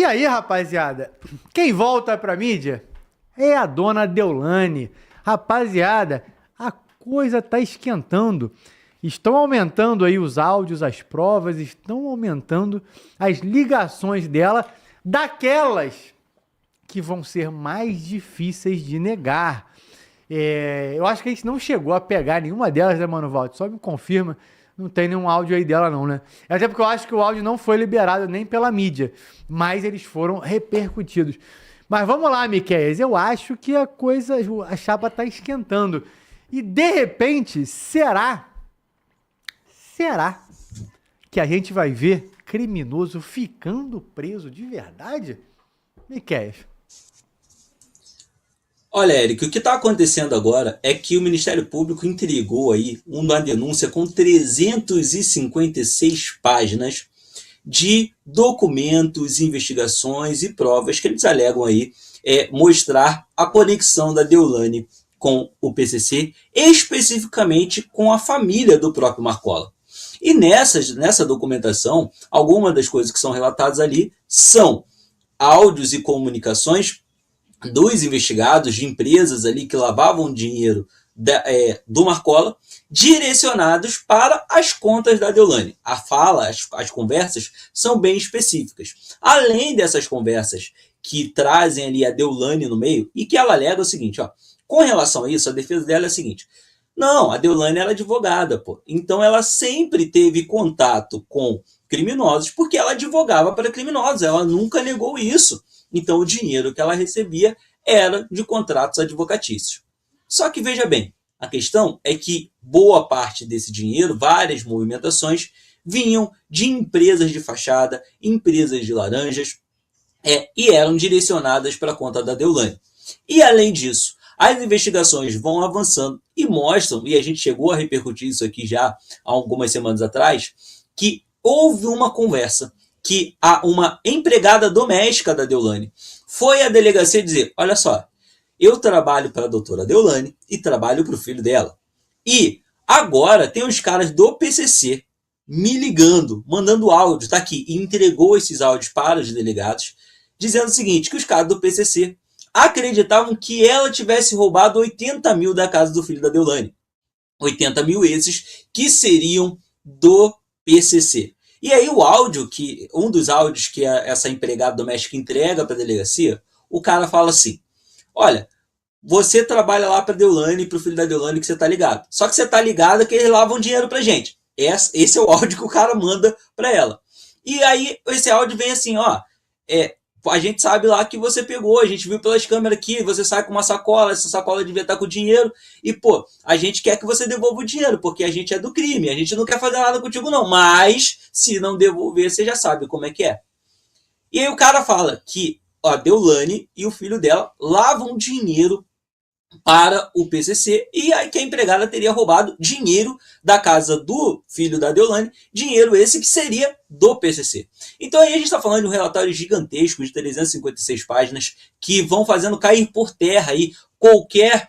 E aí, rapaziada, quem volta pra mídia é a dona Deolane. Rapaziada, a coisa tá esquentando. Estão aumentando aí os áudios, as provas, estão aumentando as ligações dela, daquelas que vão ser mais difíceis de negar. Eu acho que a gente não chegou a pegar nenhuma delas, né, Mano Valdo? Só me confirma. Não tem nenhum áudio aí dela, não, né? Até porque eu acho que o áudio não foi liberado nem pela mídia, mas eles foram repercutidos. Mas vamos lá, Miquéias. Eu acho que a chapa tá esquentando. E, de repente, será que a gente vai ver criminoso ficando preso de verdade? Miquéias. Olha, Eric, o que está acontecendo agora é que o Ministério Público entregou aí uma denúncia com 356 páginas de documentos, investigações e provas que eles alegam aí mostrar a conexão da Deolane com o PCC, especificamente com a família do próprio Marcola. E nessa documentação, algumas das coisas que são relatadas ali são áudios e comunicações dos investigados de empresas ali que lavavam dinheiro do Marcola, direcionados para as contas da Deolane. A fala, as conversas são bem específicas. Além dessas conversas que trazem ali a Deolane no meio, e que ela alega o seguinte, ó, com relação a isso, a defesa dela é a seguinte: não, a Deolane era advogada, pô. Então ela sempre teve contato com criminosos porque ela advogava para criminosos, ela nunca negou isso. Então o dinheiro que ela recebia era de contratos advocatícios. Só que veja bem, a questão é que boa parte desse dinheiro, várias movimentações, vinham de empresas de fachada, empresas de laranjas, e eram direcionadas para a conta da Deolane. E além disso, as investigações vão avançando e mostram, e a gente chegou a repercutir isso aqui já há algumas semanas atrás, que houve uma conversa que uma empregada doméstica da Deolane foi à delegacia dizer: olha só, eu trabalho para a doutora Deolane e trabalho para o filho dela. E agora tem os caras do PCC me ligando, mandando áudio, tá aqui, e entregou esses áudios para os delegados, dizendo o seguinte, que os caras do PCC acreditavam que ela tivesse roubado 80 mil da casa do filho da Deolane. 80 mil esses que seriam do PCC. E aí um dos áudios que essa empregada doméstica entrega para a delegacia, o cara fala assim: olha, você trabalha lá para a Deolane e para o filho da Deolane que você tá ligado. Só que você tá ligado que eles lavam dinheiro pra gente. Esse é o áudio que o cara manda para ela. E aí esse áudio vem assim, ó, a gente sabe lá que você pegou, a gente viu pelas câmeras aqui, você sai com uma sacola, essa sacola devia estar com dinheiro, e pô, a gente quer que você devolva o dinheiro, porque a gente é do crime, a gente não quer fazer nada contigo não, mas se não devolver, você já sabe como é que é. E aí o cara fala que a Deolane e o filho dela lavam dinheiro para o PCC, e aí que a empregada teria roubado dinheiro da casa do filho da Deolane, dinheiro esse que seria do PCC. Então aí a gente está falando de um relatório gigantesco de 356 páginas que vão fazendo cair por terra aí qualquer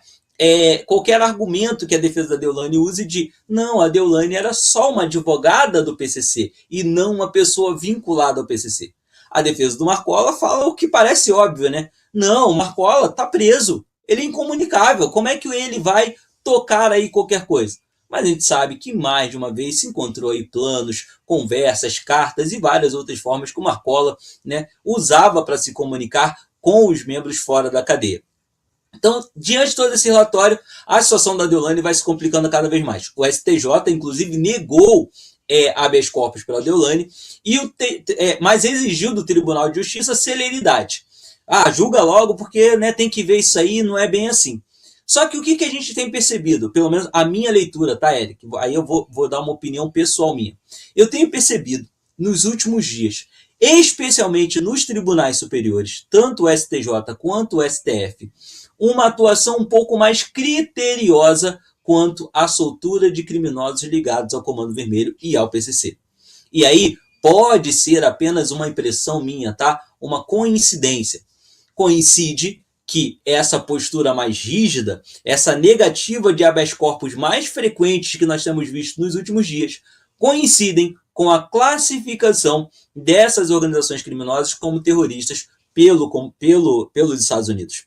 argumento que a defesa da Deolane use de não, a Deolane era só uma advogada do PCC e não uma pessoa vinculada ao PCC. A defesa do Marcola fala o que parece óbvio, né? Não, o Marcola está preso. Ele é incomunicável. Como é que ele vai tocar aí qualquer coisa? Mas a gente sabe que mais de uma vez se encontrou aí planos, conversas, cartas e várias outras formas que o Marcola, né, usava para se comunicar com os membros fora da cadeia. Então, diante de todo esse relatório, a situação da Deolane vai se complicando cada vez mais. O STJ, inclusive, negou habeas corpus pela Deolane, mas exigiu do Tribunal de Justiça celeridade. Julga logo porque, né, tem que ver isso aí, não é bem assim. Só que o que a gente tem percebido, pelo menos a minha leitura, tá, Eric? Aí eu vou dar uma opinião pessoal minha. Eu tenho percebido nos últimos dias, especialmente nos tribunais superiores, tanto o STJ quanto o STF, uma atuação um pouco mais criteriosa quanto à soltura de criminosos ligados ao Comando Vermelho e ao PCC. E aí pode ser apenas uma impressão minha, tá? Uma coincidência. Coincide que essa postura mais rígida, essa negativa de habeas corpus mais frequentes que nós temos visto nos últimos dias, coincidem com a classificação dessas organizações criminosas como terroristas pelos Estados Unidos.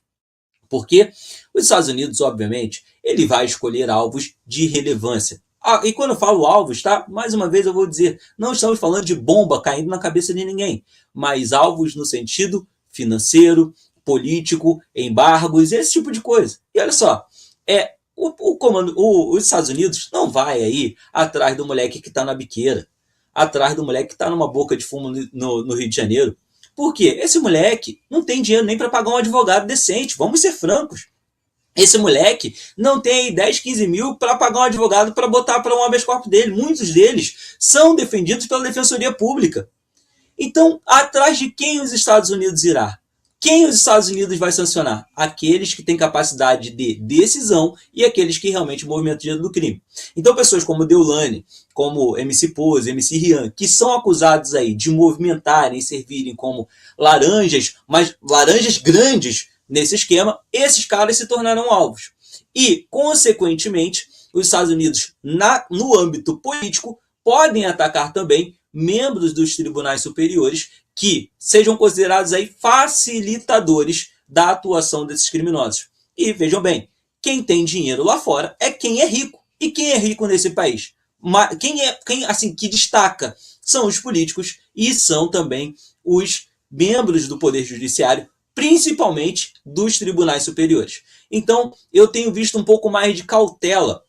Porque os Estados Unidos, obviamente, ele vai escolher alvos de relevância. E quando eu falo alvos, tá? Mais uma vez eu vou dizer, não estamos falando de bomba caindo na cabeça de ninguém, mas alvos no sentido financeiro, político, embargos, esse tipo de coisa. E olha só, os Estados Unidos não vai aí atrás do moleque que está na biqueira, atrás do moleque que está numa boca de fumo no Rio de Janeiro. Por quê? Esse moleque não tem dinheiro nem para pagar um advogado decente, vamos ser francos. Esse moleque não tem 10, 15 mil para pagar um advogado para botar para um habeas corpus dele. Muitos deles são defendidos pela Defensoria Pública. Então, atrás de quem os Estados Unidos irá? Quem os Estados Unidos vai sancionar? Aqueles que têm capacidade de decisão e aqueles que realmente movimentam o dinheiro do crime. Então, pessoas como Deolane, como MC Pose, MC Rian, que são acusados aí de movimentarem e servirem como laranjas, mas laranjas grandes nesse esquema, esses caras se tornarão alvos. E, consequentemente, os Estados Unidos, no âmbito político, podem atacar também membros dos tribunais superiores que sejam considerados aí facilitadores da atuação desses criminosos. E vejam bem, quem tem dinheiro lá fora é quem é rico. E quem é rico nesse país? Quem assim, que destaca são os políticos e são também os membros do Poder Judiciário, principalmente dos tribunais superiores. Então, eu tenho visto um pouco mais de cautela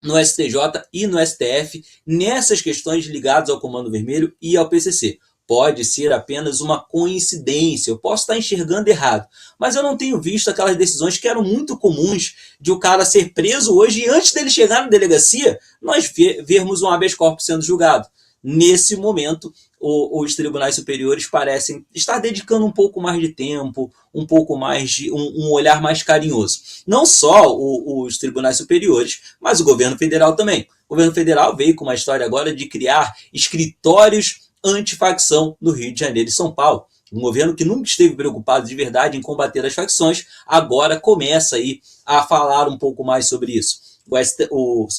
no STJ e no STF nessas questões ligadas ao Comando Vermelho e ao PCC. Pode ser apenas uma coincidência, eu posso estar enxergando errado, mas eu não tenho visto aquelas decisões que eram muito comuns de o cara ser preso hoje e antes dele chegar na delegacia, nós vermos um habeas corpus sendo julgado. Nesse momento, os tribunais superiores parecem estar dedicando um pouco mais de tempo, um pouco mais de um olhar mais carinhoso. Não só os tribunais superiores, mas o governo federal também. O governo federal veio com uma história agora de criar escritórios antifacção no Rio de Janeiro e São Paulo. Um governo que nunca esteve preocupado de verdade em combater as facções, agora começa aí a falar um pouco mais sobre isso.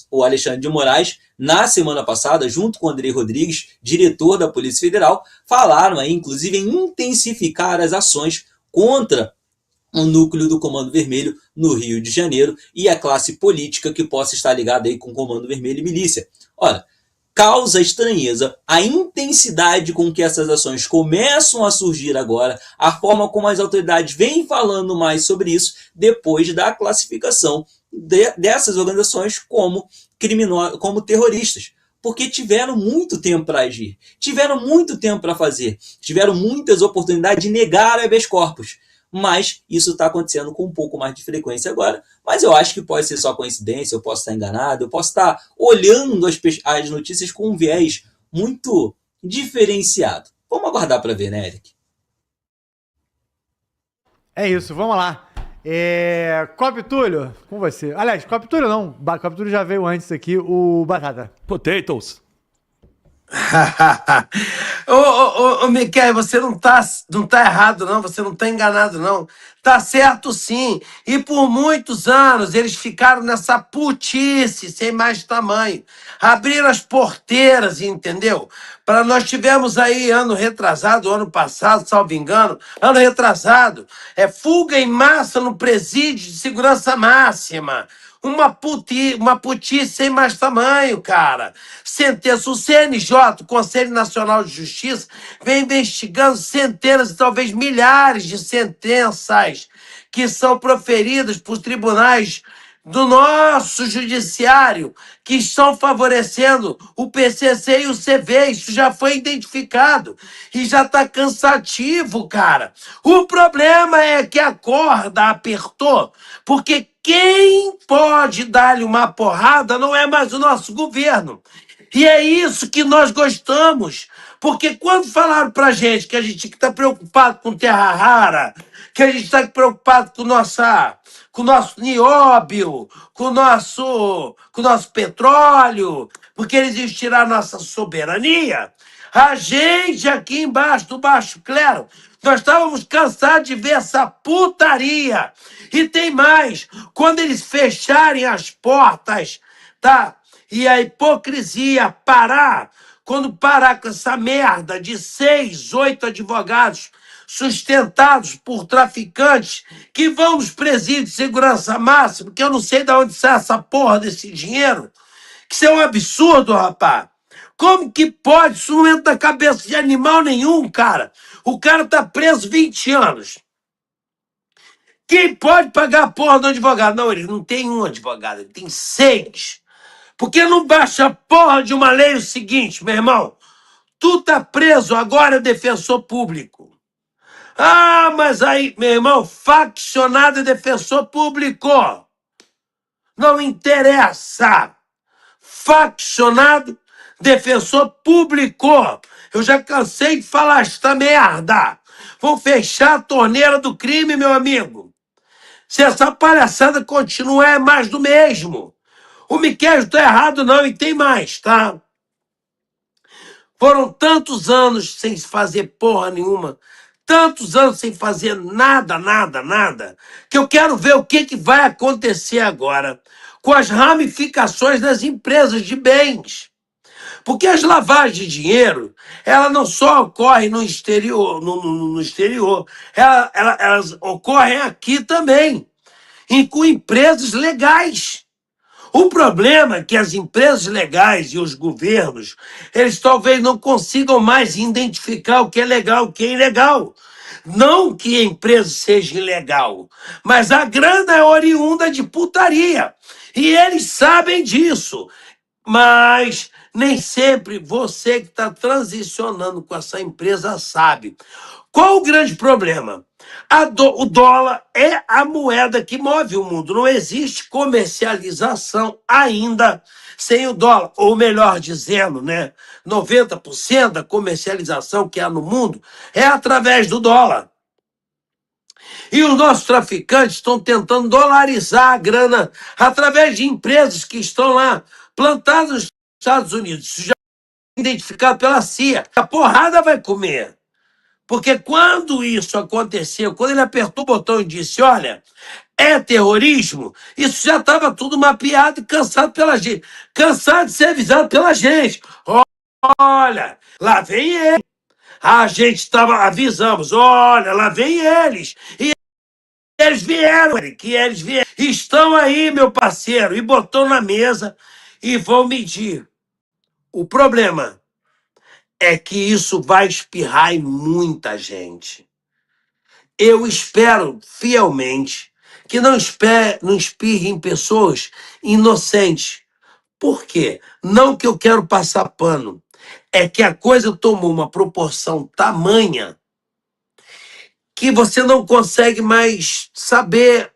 O Alexandre de Moraes, na semana passada, junto com o Andrei Rodrigues, diretor da Polícia Federal, falaram aí, inclusive, em intensificar as ações contra o núcleo do Comando Vermelho no Rio de Janeiro e a classe política que possa estar ligada aí com o Comando Vermelho e milícia. Ora, causa estranheza a intensidade com que essas ações começam a surgir agora, a forma como as autoridades vêm falando mais sobre isso depois da classificação dessas organizações como terroristas. Porque tiveram muito tempo para agir, tiveram muito tempo para fazer, tiveram muitas oportunidades de negar habeas corpus. Mas isso está acontecendo com um pouco mais de frequência agora. Mas eu acho que pode ser só coincidência, eu posso estar enganado, eu posso estar olhando as notícias com um viés muito diferenciado. Vamos aguardar para ver, né, Eric? É isso, vamos lá. Cop Túlio, com você. Aliás, Cop Túlio não, Cop Túlio já veio antes aqui, o Batata. Potatoes. Ô, Miquel, você não tá errado, não. Você não tá enganado, não. Tá certo, sim. E por muitos anos eles ficaram nessa putice sem mais tamanho. Abriram as porteiras, entendeu? Para nós tivemos aí ano retrasado, ano passado, salvo engano, ano retrasado, fuga em massa no presídio de segurança máxima. Uma putice sem mais tamanho, cara. Sentença. O CNJ, o Conselho Nacional de Justiça, vem investigando centenas e talvez milhares de sentenças que são proferidas por tribunais do nosso judiciário que estão favorecendo o PCC e o CV. Isso já foi identificado e já está cansativo, cara. O problema é que a corda apertou, porque quem pode dar-lhe uma porrada não é mais o nosso governo. E é isso que nós gostamos. Porque quando falaram pra gente que a gente está preocupado com terra rara, que a gente está preocupado com o nosso nióbio, com o nosso petróleo, porque eles iam tirar a nossa soberania, a gente aqui embaixo, do Baixo Clero, nós estávamos cansados de ver essa putaria. E tem mais, quando eles fecharem as portas, tá? E a hipocrisia parar, quando parar com essa merda de 6, 8 advogados sustentados por traficantes que vão nos presídios de segurança máxima, que eu não sei de onde sai essa porra desse dinheiro, que isso é um absurdo, rapaz. Como que pode? Isso não entra na cabeça de animal nenhum, cara. O cara tá preso 20 anos. Quem pode pagar a porra do advogado? Não, ele não tem um advogado, ele tem 6. Porque não baixa a porra de uma lei o seguinte, meu irmão. Tu tá preso, agora é defensor público. Ah, mas aí, meu irmão, faccionado é defensor público. Não interessa. Faccionado, defensor público. Eu já cansei de falar esta merda. Vão fechar a torneira do crime, meu amigo. Se essa palhaçada continuar, é mais do mesmo. O Miquel não tá errado, não, e tem mais, tá? Foram tantos anos sem fazer porra nenhuma, tantos anos sem fazer nada, que eu quero ver o que vai acontecer agora com as ramificações das empresas de bens. Porque as lavagens de dinheiro, ela não só ocorrem no exterior, no exterior, elas ocorrem aqui também, e com empresas legais. O problema é que as empresas legais e os governos, eles talvez não consigam mais identificar o que é legal e o que é ilegal. Não que a empresa seja ilegal, mas a grana é oriunda de putaria. E eles sabem disso. Mas nem sempre você que está transicionando com essa empresa sabe. Qual o grande problema? O dólar é a moeda que move o mundo. Não existe comercialização ainda sem o dólar. Ou melhor dizendo, né? 90% da comercialização que há no mundo é através do dólar. E os nossos traficantes estão tentando dolarizar a grana através de empresas que estão lá plantadas nos Estados Unidos. Isso já é identificado pela CIA. A porrada vai comer. Porque quando isso aconteceu, quando ele apertou o botão e disse, olha, é terrorismo, isso já estava tudo mapeado e cansado pela gente. Cansado de ser avisado pela gente. Olha, lá vem ele. A gente estava, avisamos, olha, lá vem eles. E eles vieram, estão aí, meu parceiro, e botou na mesa e vão medir. O problema é que isso vai espirrar em muita gente. Eu espero fielmente que não espirre em pessoas inocentes. Por quê? Não que eu quero passar pano. É que a coisa tomou uma proporção tamanha que você não consegue mais saber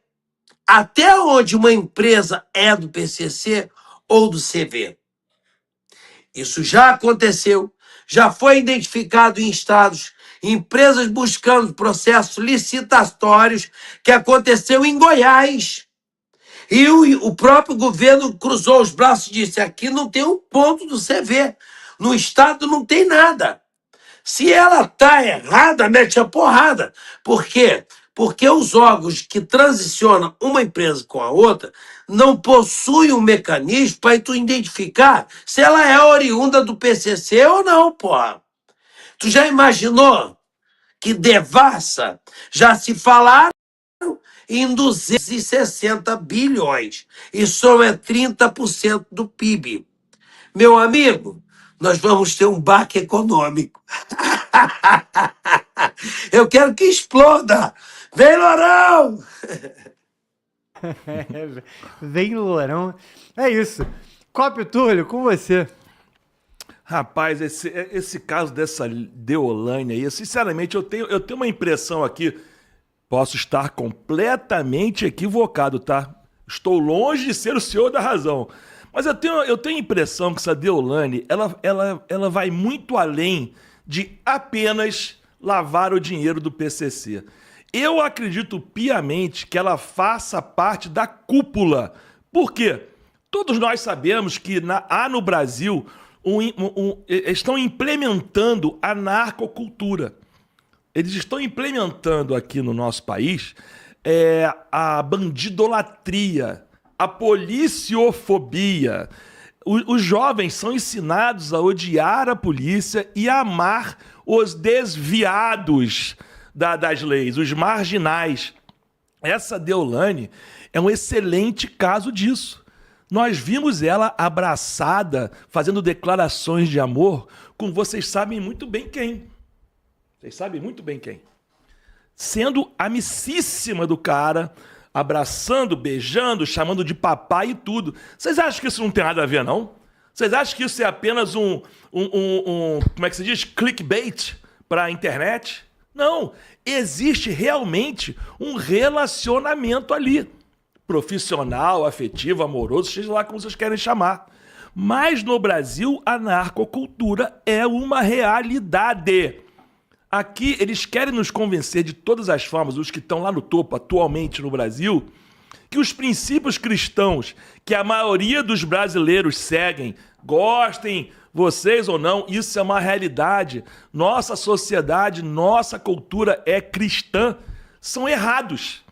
até onde uma empresa é do PCC ou do CV. Isso já aconteceu, já foi identificado em estados, empresas buscando processos licitatórios que aconteceu em Goiás. E o próprio governo cruzou os braços e disse, aqui não tem um ponto do CV, no estado não tem nada. Se ela está errada, mete a porrada. Por quê? Porque os órgãos que transicionam uma empresa com a outra não possuem um mecanismo para tu identificar se ela é oriunda do PCC ou não, porra. Tu já imaginou que devassa já se falaram em 260 bilhões? Isso é 30% do PIB. Meu amigo, nós vamos ter um baque econômico. Eu quero que exploda. Vem, Lourão! Vem, Lourão. É isso. Cópio Túlio, com você. Rapaz, esse caso dessa Deolane aí, sinceramente, eu tenho uma impressão aqui, posso estar completamente equivocado, tá? Estou longe de ser o senhor da razão. Mas eu tenho a impressão que essa Deolane, ela vai muito além de apenas lavar o dinheiro do PCC. Eu acredito piamente que ela faça parte da cúpula. Por quê? Todos nós sabemos que há no Brasil estão implementando a narcocultura. Eles estão implementando aqui no nosso país a bandidolatria, a policiofobia. Os jovens são ensinados a odiar a polícia e a amar os desviados das leis, os marginais. Essa Deolane é um excelente caso disso. Nós vimos ela abraçada, fazendo declarações de amor com vocês sabem muito bem quem. Vocês sabem muito bem quem. Sendo amicíssima do cara, abraçando, beijando, chamando de papai e tudo. Vocês acham que isso não tem nada a ver, não? Vocês acham que isso é apenas como é que se diz? Clickbait para a internet? Não. Existe realmente um relacionamento ali. Profissional, afetivo, amoroso, seja lá como vocês querem chamar. Mas no Brasil, a narcocultura é uma realidade. Aqui, eles querem nos convencer de todas as formas, os que estão lá no topo atualmente no Brasil, que os princípios cristãos que a maioria dos brasileiros seguem, gostem vocês ou não, isso é uma realidade. Nossa sociedade, nossa cultura é cristã, são errados.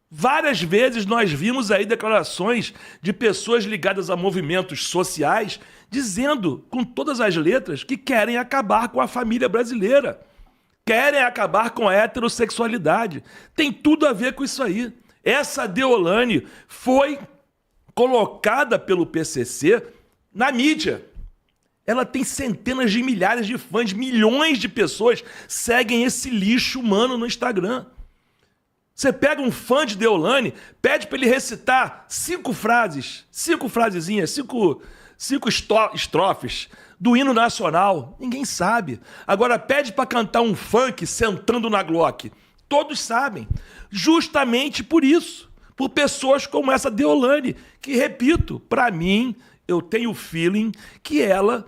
Várias vezes nós vimos aí declarações de pessoas ligadas a movimentos sociais dizendo, com todas as letras, que querem acabar com a família brasileira. Querem acabar com a heterossexualidade. Tem tudo a ver com isso aí. Essa Deolane foi colocada pelo PCC na mídia. Ela tem centenas de milhares de fãs, milhões de pessoas seguem esse lixo humano no Instagram. Você pega um fã de Deolane, pede para ele recitar 5 frasezinhas, 5 estrofes do hino nacional. Ninguém sabe. Agora pede para cantar um funk sentando na Glock. Todos sabem. Justamente por isso. Por pessoas como essa Deolane, que, repito, para mim, eu tenho o feeling que ela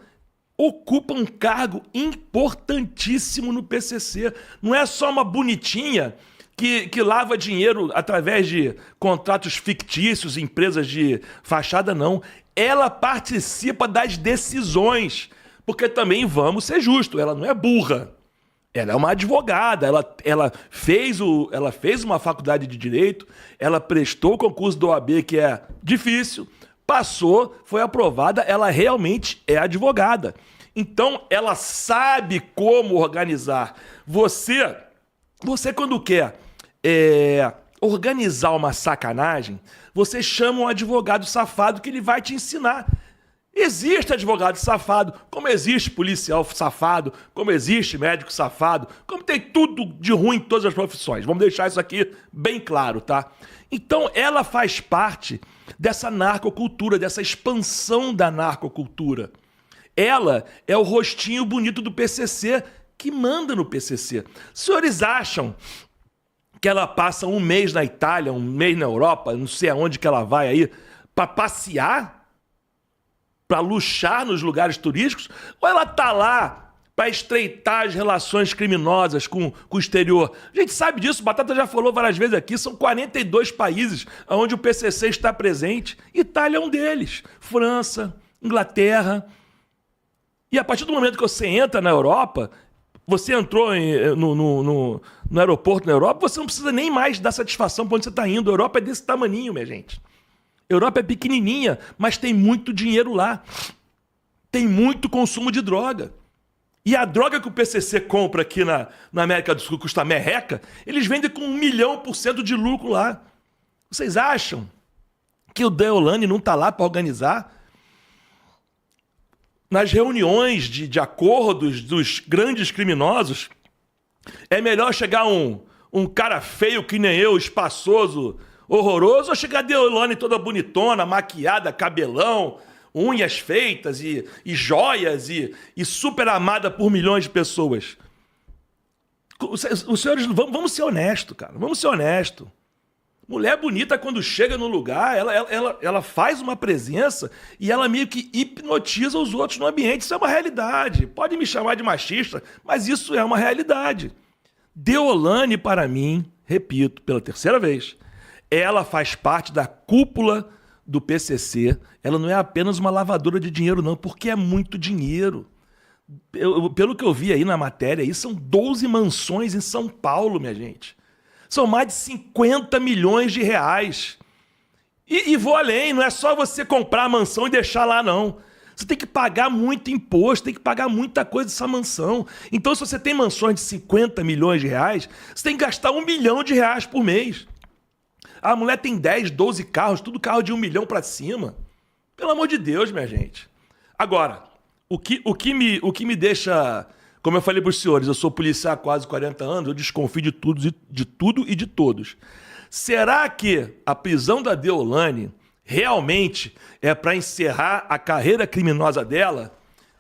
ocupa um cargo importantíssimo no PCC. Não é só uma bonitinha que lava dinheiro através de contratos fictícios, empresas de fachada, não. Ela participa das decisões, porque também vamos ser justos, ela não é burra. Ela é uma advogada, ela fez uma faculdade de Direito, ela prestou o concurso do OAB, que é difícil, passou, foi aprovada, ela realmente é advogada. Então, ela sabe como organizar. Você quando quer organizar uma sacanagem, você chama um advogado safado que ele vai te ensinar. Existe advogado safado, como existe policial safado, como existe médico safado, como tem tudo de ruim em todas as profissões. Vamos deixar isso aqui bem claro, tá? Então, ela faz parte dessa narcocultura, dessa expansão da narcocultura. Ela é o rostinho bonito do PCC, que manda no PCC. Os senhores acham que ela passa um mês na Itália, um mês na Europa, não sei aonde que ela vai aí, para passear? Para luxar nos lugares turísticos? Ou ela tá lá para estreitar as relações criminosas com o exterior? A gente sabe disso, Batata já falou várias vezes aqui, são 42 países onde o PCC está presente. Itália é um deles, França, Inglaterra. E a partir do momento que você entra na Europa, você entrou no aeroporto na Europa, você não precisa nem mais dar satisfação para onde você está indo. A Europa é desse tamaninho, minha gente. A Europa é pequenininha, mas tem muito dinheiro lá. Tem muito consumo de droga. E a droga que o PCC compra aqui na América do Sul, custa merreca, eles vendem com 1.000.000% de lucro lá. Vocês acham que o Deolane não está lá para organizar? Nas reuniões de acordos dos grandes criminosos, é melhor chegar um cara feio que nem eu, espaçoso, horroroso, ou chegar a Deolane toda bonitona, maquiada, cabelão, unhas feitas e joias e super amada por milhões de pessoas? Os senhores, vamos ser honestos, cara. Vamos ser honestos. Mulher bonita, quando chega no lugar, ela faz uma presença e ela meio que hipnotiza os outros no ambiente. Isso é uma realidade. Pode me chamar de machista, mas isso é uma realidade. Deolane, para mim, repito, pela terceira vez, ela faz parte da cúpula do PCC. Ela não é apenas uma lavadora de dinheiro, não, porque é muito dinheiro. Pelo que eu vi aí na matéria, aí são 12 mansões em São Paulo, minha gente. São mais de 50 milhões de reais. E vou além, não é só você comprar a mansão e deixar lá, não. Você tem que pagar muito imposto, tem que pagar muita coisa dessa mansão. Então, se você tem mansões de 50 milhões de reais, você tem que gastar R$1 milhão por mês. A mulher tem 10, 12 carros, tudo carro de 1 milhão para cima. Pelo amor de Deus, minha gente. Agora, o que me deixa... Como eu falei para os senhores, eu sou policial há quase 40 anos, eu desconfio de tudo e de todos. Será que a prisão da Deolane realmente é para encerrar a carreira criminosa dela?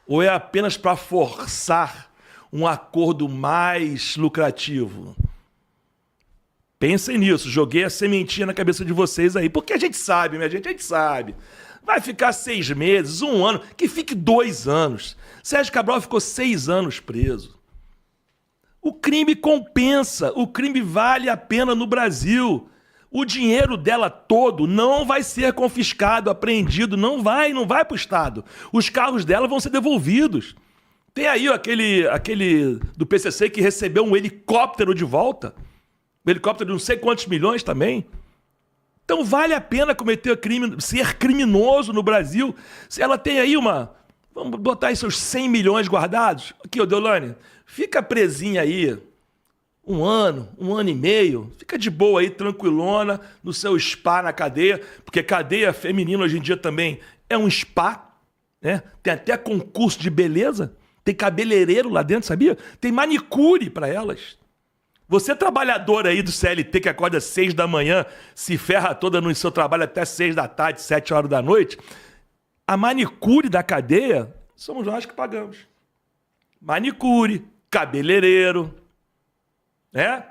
Ou é apenas para forçar um acordo mais lucrativo? Pensem nisso, joguei a sementinha na cabeça de vocês aí, porque a gente sabe, minha gente, a gente sabe. Vai ficar 6 meses, 1 ano, que fique 2 anos. Sérgio Cabral ficou 6 anos preso. O crime compensa, o crime vale a pena no Brasil. O dinheiro dela todo não vai ser confiscado, apreendido, não vai para o Estado. Os carros dela vão ser devolvidos. Tem aí aquele do PCC que recebeu um helicóptero de volta. Um helicóptero de não sei quantos milhões também. Então vale a pena cometer crime, ser criminoso no Brasil. Se ela tem aí vamos botar aí seus 100 milhões guardados. Aqui, ô Deolane, fica presinha aí 1 ano, 1 ano e meio. Fica de boa aí, tranquilona, no seu spa na cadeia. Porque cadeia feminina hoje em dia também é um spa, né? Tem até concurso de beleza. Tem cabeleireiro lá dentro, sabia? Tem manicure para elas. Você, trabalhador aí do CLT, que acorda às 6 da manhã, se ferra toda no seu trabalho até 6 da tarde, 7 horas da noite, a manicure da cadeia somos nós que pagamos. Manicure, cabeleireiro, né?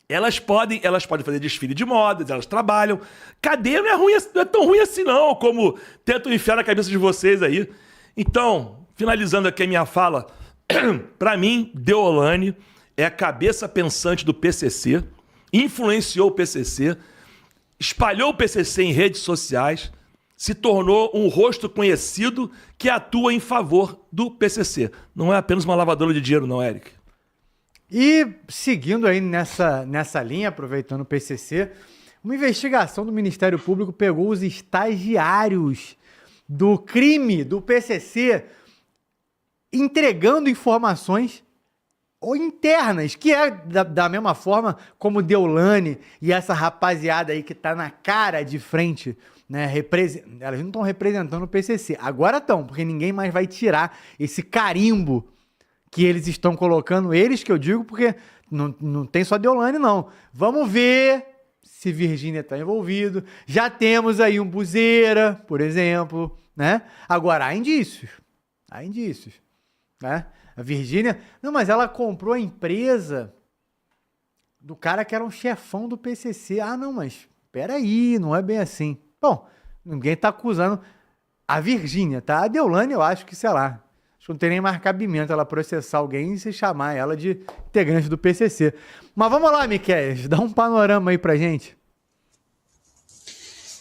Elas podem fazer desfile de modas, elas trabalham. Cadeia não é tão ruim assim não, como tentam enfiar na cabeça de vocês aí. Então, finalizando aqui a minha fala, para mim, Deolane é a cabeça pensante do PCC, influenciou o PCC, espalhou o PCC em redes sociais, se tornou um rosto conhecido que atua em favor do PCC. Não é apenas uma lavadora de dinheiro, não, Eric. E seguindo aí nessa linha, aproveitando o PCC, uma investigação do Ministério Público pegou os estagiários do crime do PCC entregando informações ou internas, que é da mesma forma como Deolane e essa rapaziada aí que tá na cara de frente, né? Elas não estão representando o PCC. Agora estão, porque ninguém mais vai tirar esse carimbo que eles estão colocando, eles que eu digo, porque não tem só Deolane, não. Vamos ver se Virgínia está envolvido. Já temos aí um Buzeira, por exemplo, né? Agora, há indícios, né? A Virgínia... Não, mas ela comprou a empresa do cara que era um chefão do PCC. Ah, não, mas peraí, não é bem assim. Bom, ninguém tá acusando a Virgínia, tá? A Deolane, eu acho que, sei lá, acho que não tem nem mais cabimento ela processar alguém e se chamar ela de integrante do PCC. Mas vamos lá, Miquel, dá um panorama aí pra gente.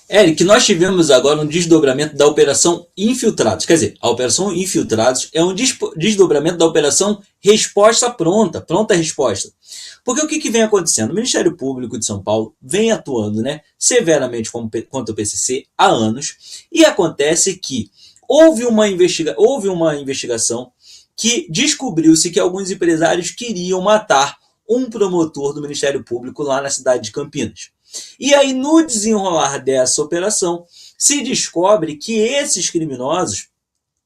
Eric, nós tivemos agora um desdobramento da Operação Infiltrados. Quer dizer, a Operação Infiltrados é um desdobramento da Operação Resposta Pronta, Pronta Resposta. Porque o que vem acontecendo? O Ministério Público de São Paulo vem atuando, né, severamente contra o PCC há anos, e acontece que houve uma investigação que descobriu-se que alguns empresários queriam matar um promotor do Ministério Público lá na cidade de Campinas. E aí, no desenrolar dessa operação, se descobre que esses criminosos,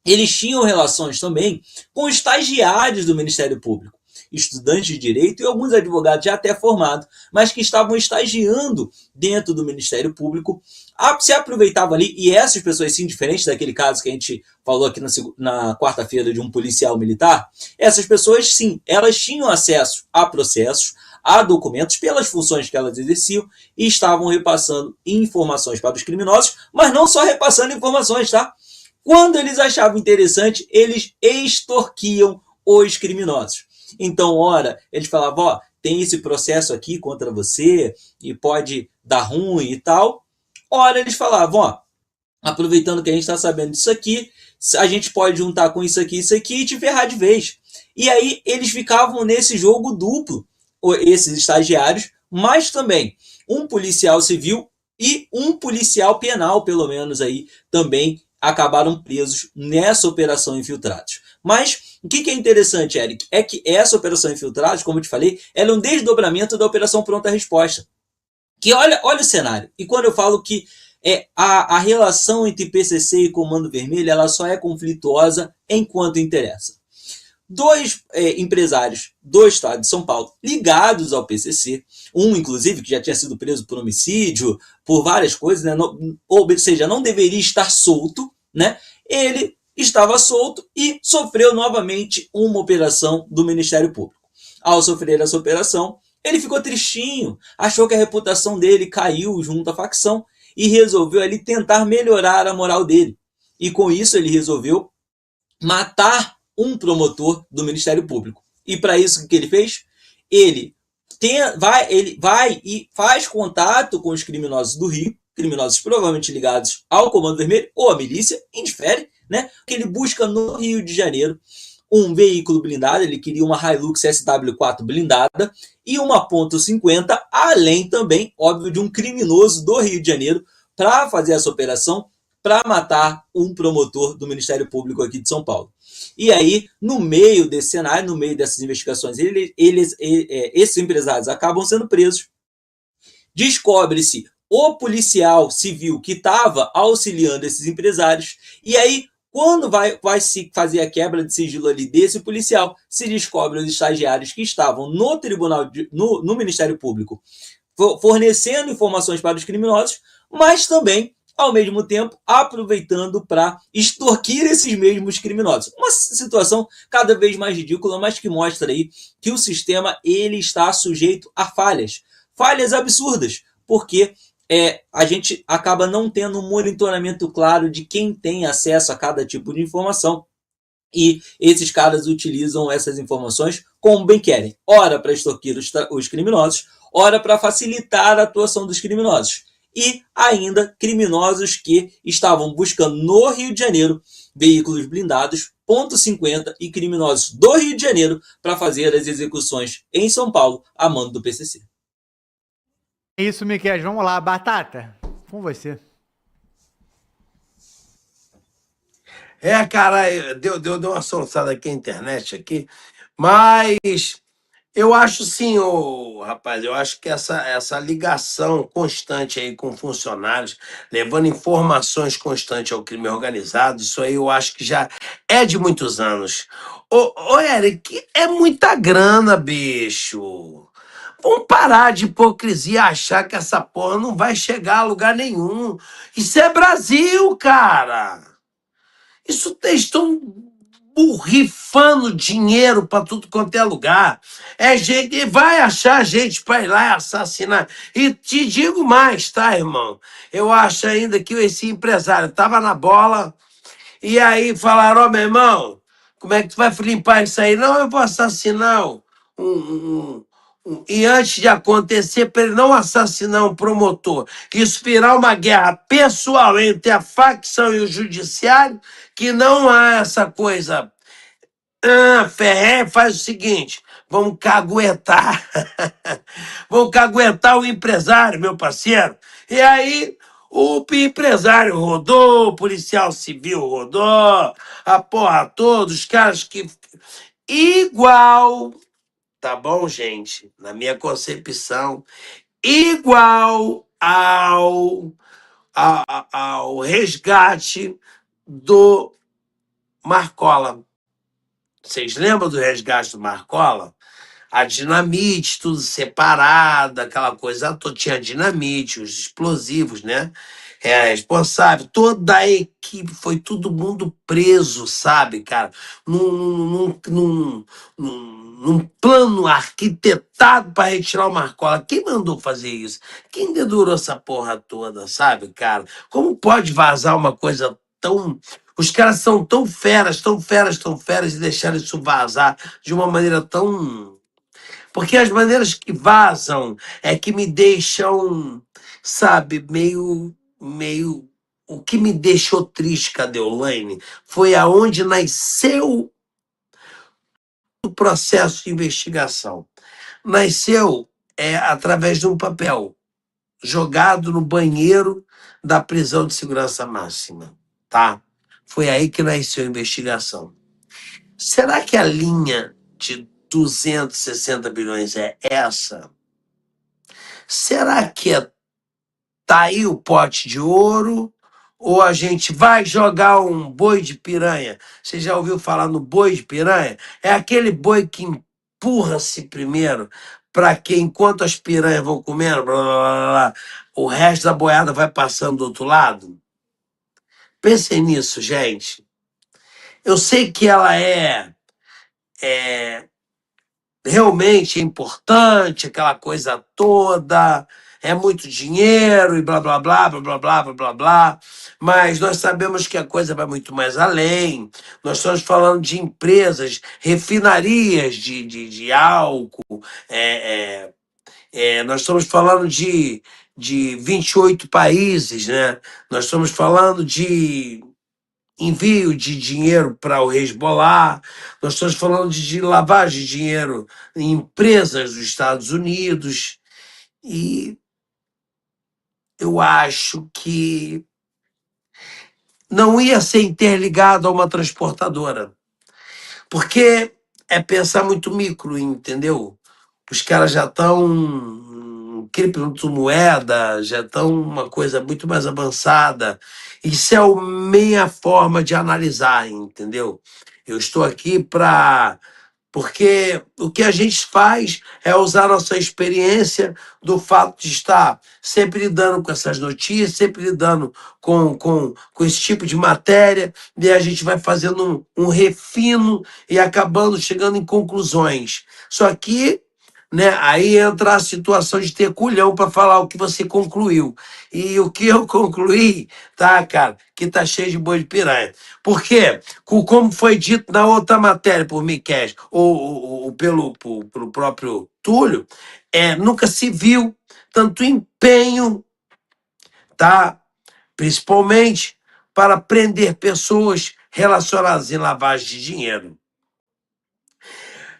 eles tinham relações também com estagiários do Ministério Público, estudantes de direito e alguns advogados já até formados, mas que estavam estagiando dentro do Ministério Público, se aproveitavam ali, e essas pessoas, sim, diferente daquele caso que a gente falou aqui na quarta-feira de um policial militar, essas pessoas, sim, elas tinham acesso a processos, a documentos pelas funções que elas exerciam e estavam repassando informações para os criminosos, mas não só repassando informações, tá? Quando eles achavam interessante, eles extorquiam os criminosos. Então, ora, eles falavam, ó, tem esse processo aqui contra você e pode dar ruim e tal. Ora, eles falavam, ó, aproveitando que a gente está sabendo disso aqui, a gente pode juntar com isso aqui e te ferrar de vez. E aí, eles ficavam nesse jogo duplo, esses estagiários, mas também um policial civil e um policial penal, pelo menos aí, também acabaram presos nessa operação Infiltrados. Mas o que é interessante, Eric, é que essa operação Infiltrados, como eu te falei, ela é um desdobramento da operação Pronta Resposta. Que olha o cenário. E quando eu falo que a relação entre PCC e Comando Vermelho, ela só é conflituosa enquanto interessa. Dois empresários do estado de São Paulo ligados ao PCC, um inclusive que já tinha sido preso por homicídio, por várias coisas, né? Ou seja, não deveria estar solto, né? Ele estava solto e sofreu novamente uma operação do Ministério Público. Ao sofrer essa operação, ele ficou tristinho, achou que a reputação dele caiu junto à facção e resolveu ali tentar melhorar a moral dele. E com isso ele resolveu matar um promotor do Ministério Público. E para isso, o que ele fez? Ele vai e faz contato com os criminosos do Rio, criminosos provavelmente ligados ao Comando Vermelho ou à milícia, indifere, né? Que ele busca no Rio de Janeiro um veículo blindado, ele queria uma Hilux SW4 blindada e uma .50, além também, óbvio, de um criminoso do Rio de Janeiro para fazer essa operação, para matar um promotor do Ministério Público aqui de São Paulo. E aí, no meio desse cenário, no meio dessas investigações, esses empresários acabam sendo presos. Descobre-se o policial civil que estava auxiliando esses empresários. E aí, quando vai se fazer a quebra de sigilo ali desse policial, se descobre os estagiários que estavam no tribunal, no Ministério Público, fornecendo informações para os criminosos, mas também, ao mesmo tempo, aproveitando para extorquir esses mesmos criminosos. Uma situação cada vez mais ridícula, mas que mostra aí que o sistema ele está sujeito a falhas absurdas, porque a gente acaba não tendo um monitoramento claro de quem tem acesso a cada tipo de informação. E esses caras utilizam essas informações como bem querem. Ora para extorquir os criminosos, ora para facilitar a atuação dos criminosos. E ainda criminosos que estavam buscando no Rio de Janeiro veículos blindados, .50 e criminosos do Rio de Janeiro para fazer as execuções em São Paulo a mando do PCC. É isso, Miquel. Vamos lá, Batata. Com você. Cara, deu uma soluçada aqui na internet aqui, mas eu acho sim, rapaz, eu acho que essa ligação constante aí com funcionários, levando informações constantes ao crime organizado, isso aí eu acho que já é de muitos anos. Ô Eric, é muita grana, bicho. Vamos parar de hipocrisia e achar que essa porra não vai chegar a lugar nenhum. Isso é Brasil, cara. Isso estão borrifando dinheiro para tudo quanto é lugar. Gente, vai achar gente para ir lá e assassinar. E te digo mais, tá, irmão? Eu acho ainda que esse empresário tava na bola e aí falaram, meu irmão, como é que tu vai limpar isso aí? Não, eu vou assassinar e antes de acontecer, para ele não assassinar um promotor, isso virar uma guerra pessoal entre a facção e o judiciário, que não há essa coisa. Ferré faz o seguinte, vamos caguetar. Vamos caguetar o empresário, meu parceiro. E aí, o empresário rodou, o policial civil rodou, a porra toda, os caras que... Igual... Tá bom, gente? Na minha concepção, igual ao resgate do Marcola. Vocês lembram do resgate do Marcola? A dinamite, tudo separado, aquela coisa toda. Tinha dinamite, os explosivos, né? Responsável. Toda a equipe, foi todo mundo preso, sabe, cara? Num plano arquitetado para retirar o Marcola. Quem mandou fazer isso? Quem dedurou essa porra toda, sabe, cara? Como pode vazar uma coisa tão... Os caras são tão feras, tão feras, tão feras e deixaram isso vazar de uma maneira tão... Porque as maneiras que vazam é que me deixam, sabe, meio... O que me deixou triste, Cadeolane, foi aonde nasceu o processo de investigação. Nasceu através de um papel jogado no banheiro da prisão de segurança máxima, tá? Foi aí que nasceu a investigação. Será que a linha de 260 bilhões é essa? Será que tá aí o pote de ouro? Ou a gente vai jogar um boi de piranha? Você já ouviu falar no boi de piranha? É aquele boi que empurra-se primeiro para que, enquanto as piranhas vão comendo, blá, blá, blá, blá, o resto da boiada vai passando do outro lado? Pensem nisso, gente. Eu sei que ela é realmente importante, aquela coisa toda, é muito dinheiro e blá blá blá blá blá blá blá blá blá, mas nós sabemos que a coisa vai muito mais além. Nós estamos falando de empresas, refinarias de álcool, nós estamos falando de 28 países, né? Nós estamos falando de envio de dinheiro para o Hezbollah, nós estamos falando de lavagem de dinheiro em empresas dos Estados Unidos, e eu acho que não ia ser interligado a uma transportadora, porque é pensar muito micro, entendeu? Os caras já estão criptomoeda, já estão uma coisa muito mais avançada. Isso é a minha forma de analisar, entendeu? Eu estou aqui para porque o que a gente faz é usar a nossa experiência do fato de estar sempre lidando com essas notícias, sempre lidando com esse tipo de matéria, e a gente vai fazendo um refino e acabando chegando em conclusões. Só que, né, aí entra a situação de ter culhão para falar o que você concluiu. E o que eu concluí, tá, cara, que tá cheio de boi de piranha. Por quê? Como foi dito na outra matéria por Miquel, ou pelo próprio Túlio, nunca se viu tanto empenho, tá? Principalmente para prender pessoas relacionadas em lavagem de dinheiro.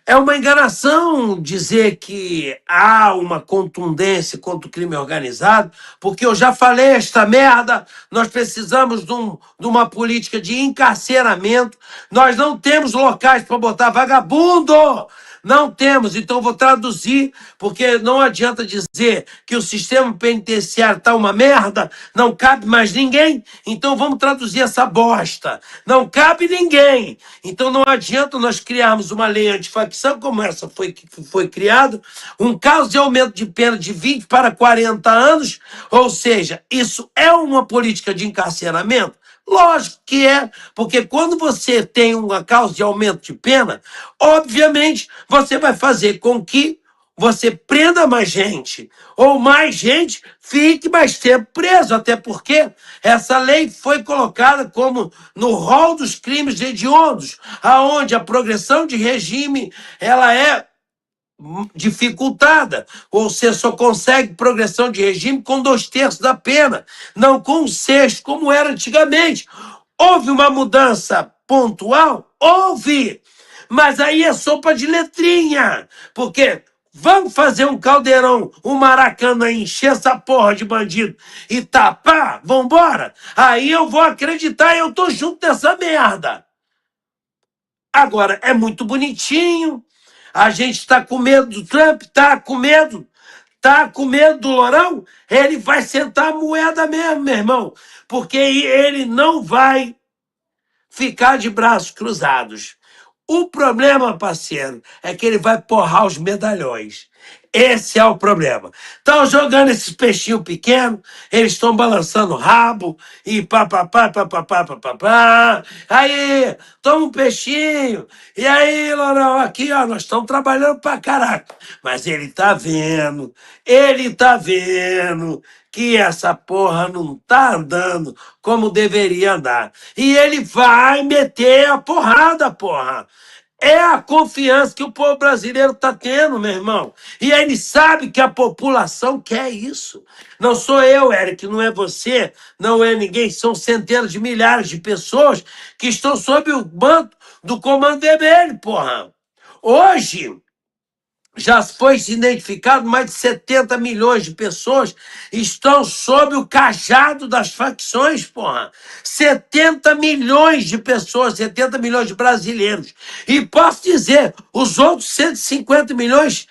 É uma enganação dizer que há uma contundência contra o crime organizado, porque eu já falei esta merda, nós precisamos de uma política de encarceramento, nós não temos locais para botar vagabundo, não temos, então vou traduzir, porque não adianta dizer que o sistema penitenciário está uma merda, não cabe mais ninguém, então vamos traduzir essa bosta. Não cabe ninguém. Então não adianta nós criarmos uma lei antifacção como essa foi criada, um caso de aumento de pena de 20 para 40 anos, ou seja, isso é uma política de encarceramento? Lógico que é, porque quando você tem uma causa de aumento de pena, obviamente você vai fazer com que você prenda mais gente, ou mais gente fique mais tempo preso, até porque essa lei foi colocada como no rol dos crimes hediondos, aonde a progressão de regime ela é dificultada, ou você só consegue progressão de regime com 2/3 da pena, não com 1/6, como era antigamente. Houve uma mudança pontual? Houve! Mas aí é sopa de letrinha, porque vamos fazer um caldeirão, um Maracanã, encher essa porra de bandido e tapar? Vambora? Aí eu vou acreditar e eu tô junto dessa merda. Agora, é muito bonitinho, a gente tá com medo do Trump, tá com medo do Lourão, ele vai sentar a moeda mesmo, meu irmão, porque ele não vai ficar de braços cruzados. O problema, parceiro, é que ele vai porrar os medalhões. Esse é o problema. Estão jogando esses peixinhos pequenos, eles estão balançando o rabo e papapá, papapá, papapá. Aí, toma um peixinho. E aí, Lourão, aqui, ó, nós estamos trabalhando pra caraca. Mas ele tá vendo que essa porra não tá andando como deveria andar. E ele vai meter a porrada, porra. É a confiança que o povo brasileiro está tendo, meu irmão. E ele sabe que a população quer isso. Não sou eu, Eric, não é você, não é ninguém. São centenas de milhares de pessoas que estão sob o manto do Comando Vermelho, porra. Hoje, já foi identificado mais de 70 milhões de pessoas estão sob o cajado das facções, porra. 70 milhões de pessoas, 70 milhões de brasileiros. E posso dizer, os outros 150 milhões,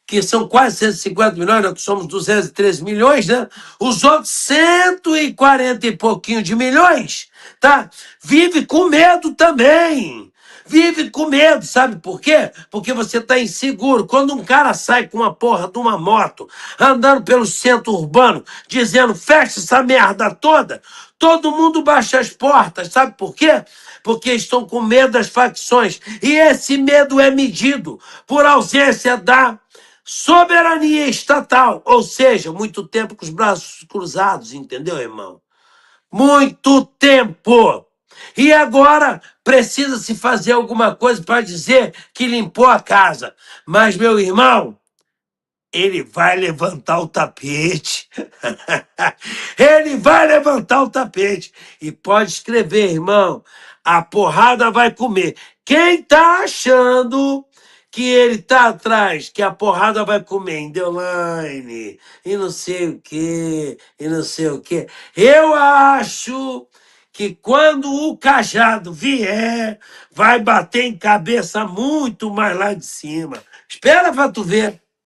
que são quase 150 milhões, nós somos 213 milhões, né? Os outros 140 e pouquinho de milhões, tá? Vive com medo também. Vive com medo, sabe por quê? Porque você está inseguro. Quando um cara sai com uma porra de uma moto, andando pelo centro urbano, dizendo fecha essa merda toda, todo mundo baixa as portas, sabe por quê? Porque estão com medo das facções. E esse medo é medido por ausência da soberania estatal, ou seja, muito tempo com os braços cruzados, entendeu, irmão? Muito tempo. E agora precisa se fazer alguma coisa para dizer que limpou a casa. Mas, meu irmão, ele vai levantar o tapete. Ele vai levantar o tapete. E pode escrever, irmão, a porrada vai comer. Quem tá achando que ele tá atrás, que a porrada vai comer em Deolane, e não sei o quê, e não sei o quê. Eu acho que quando o cajado vier, vai bater em cabeça muito mais lá de cima. Espera pra tu ver.